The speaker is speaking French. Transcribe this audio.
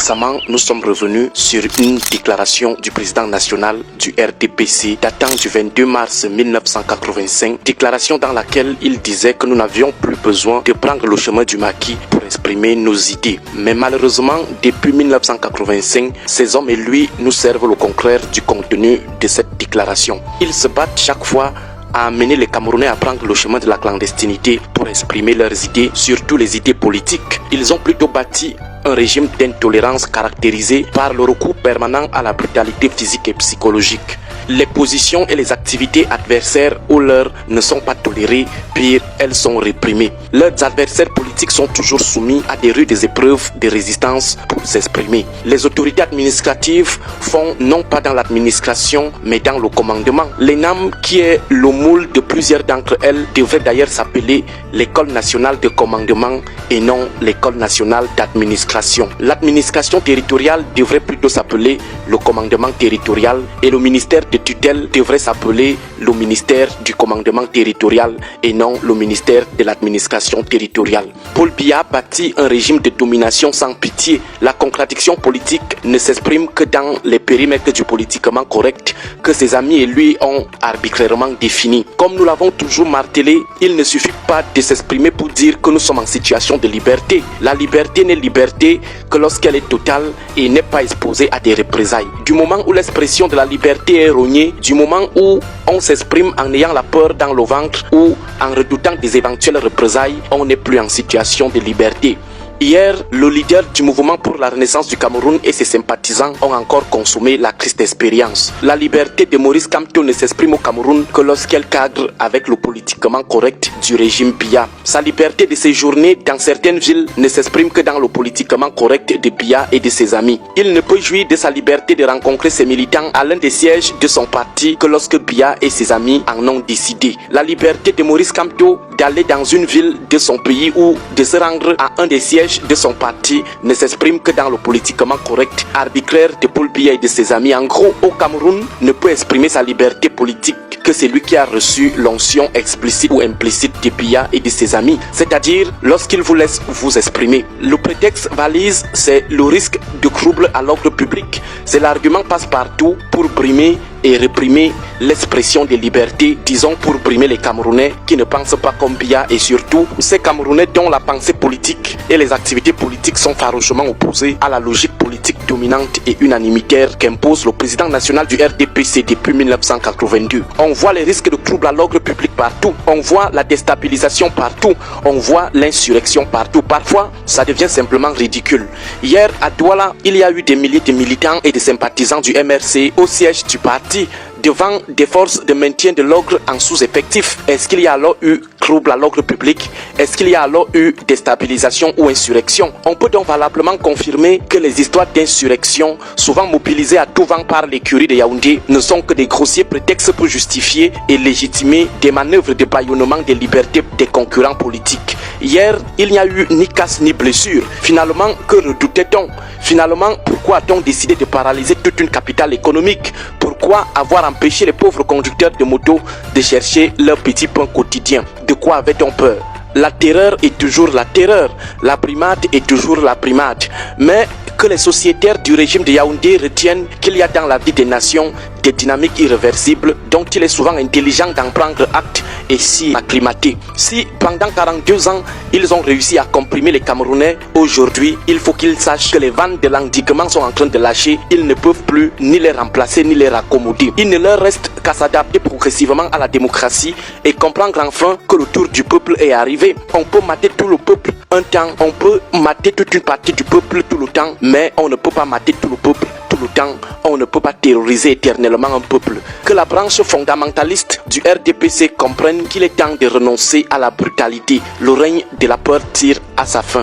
récemment, nous sommes revenus sur une déclaration du président national du RDPC datant du 22 mars 1985, déclaration dans laquelle il disait que nous n'avions plus besoin de prendre le chemin du maquis pour exprimer nos idées. Mais malheureusement, depuis 1985, ces hommes et lui nous servent le contraire du contenu de cette déclaration. Ils se battent chaque fois à amener les Camerounais à prendre le chemin de la clandestinité pour exprimer leurs idées, surtout les idées politiques. Ils ont plutôt bâti un régime d'intolérance caractérisé par le recours permanent à la brutalité physique et psychologique. Les positions et les activités adversaires ou leurs ne sont pas tolérées, pire, elles sont réprimées. Leurs adversaires politiques sont toujours soumis à des rudes épreuves de résistance pour s'exprimer. Les autorités administratives font non pas dans l'administration, mais dans le commandement. L'ENAM, qui est le moule de plusieurs d'entre elles, devrait d'ailleurs s'appeler l'École nationale de commandement et non l'École nationale d'administration. L'administration territoriale devrait plutôt s'appeler le commandement territorial et le ministère de tutelle devrait s'appeler le ministère du commandement territorial et non le ministère de l'administration territoriale. Paul Biya bâtit un régime de domination sans pitié. La contradiction politique ne s'exprime que dans les périmètres du politiquement correct que ses amis et lui ont arbitrairement définis. Comme nous l'avons toujours martelé, il ne suffit pas de s'exprimer pour dire que nous sommes en situation de liberté. La liberté n'est liberté que lorsqu'elle est totale et n'est pas exposée à des représailles. Du moment où l'expression de la liberté est rognée, du moment où on s'exprime en ayant la peur dans le ventre ou en redoutant des éventuelles représailles, on n'est plus en situation de liberté. Hier, le leader du mouvement pour la renaissance du Cameroun et ses sympathisants ont encore consommé la triste expérience. La liberté de Maurice Kamto ne s'exprime au Cameroun que lorsqu'elle cadre avec le politiquement correct du régime Biya. Sa liberté de séjourner dans certaines villes ne s'exprime que dans le politiquement correct de Biya et de ses amis. Il ne peut jouir de sa liberté de rencontrer ses militants à l'un des sièges de son parti que lorsque Biya et ses amis en ont décidé. La liberté de Maurice Kamto d'aller dans une ville de son pays ou de se rendre à un des sièges de son parti ne s'exprime que dans le politiquement correct arbitraire de Paul Biya et de ses amis. En gros, au Cameroun ne peut exprimer sa liberté politique que celui qui a reçu l'onction explicite ou implicite de Biya et de ses amis, c'est-à-dire lorsqu'il vous laisse vous exprimer. Le prétexte valise, c'est le risque de trouble à l'ordre public. C'est l'argument passe-partout pour brimer et réprimer l'expression des libertés, disons pour brimer les Camerounais qui ne pensent pas comme Biya et surtout ces Camerounais dont la pensée politique et les activités politiques sont farouchement opposées à la logique politique dominante et unanimitaire qu'impose le président national du RDPC depuis 1982. On voit les risques de troubles à l'ordre public partout, on voit la déstabilisation partout, on voit l'insurrection partout. Parfois, ça devient simplement ridicule. Hier, à Douala, il y a eu des milliers de militants et de sympathisants du MRC au siège du parti devant des forces de maintien de l'ordre en sous-effectif. Est-ce qu'il y a alors eu trouble à l'ordre public? Est-ce qu'il y a alors eu déstabilisation ou insurrection? On peut donc valablement confirmer que les histoires d'insurrection, souvent mobilisées à tout vent par l'écurie de Yaoundé, ne sont que des grossiers prétextes pour justifier et légitimer des manœuvres de bâillonnement des libertés des concurrents politiques. Hier, il n'y a eu ni casse ni blessure. Finalement, que redoutait-on? Finalement, pourquoi a-t-on décidé de paralyser toute une capitale économique? Pourquoi avoir empêché les pauvres conducteurs de moto de chercher leur petit pain quotidien? De quoi avait-on peur? La terreur est toujours la terreur, la primate est toujours la primate. Mais que les sociétaires du régime de Yaoundé retiennent qu'il y a dans la vie des nations des dynamiques irréversibles dont il est souvent intelligent d'en prendre acte et s'y acclimater. Si pendant 42 ans, ils ont réussi à comprimer les Camerounais, aujourd'hui, il faut qu'ils sachent que les vannes de l'endiguement sont en train de lâcher. Ils ne peuvent plus ni les remplacer ni les raccommoder. Il ne leur reste qu'à s'adapter progressivement à la démocratie et comprendre enfin que le tour du peuple est arrivé. On peut mater tout le peuple un temps, on peut mater toute une partie du peuple tout le temps, mais on ne peut pas mater tout le peuple tout le temps. On ne peut pas terroriser éternellement un peuple. Que la branche fondamentaliste du RDPC comprenne qu'il est temps de renoncer à la brutalité. Le règne de la peur tire à sa fin.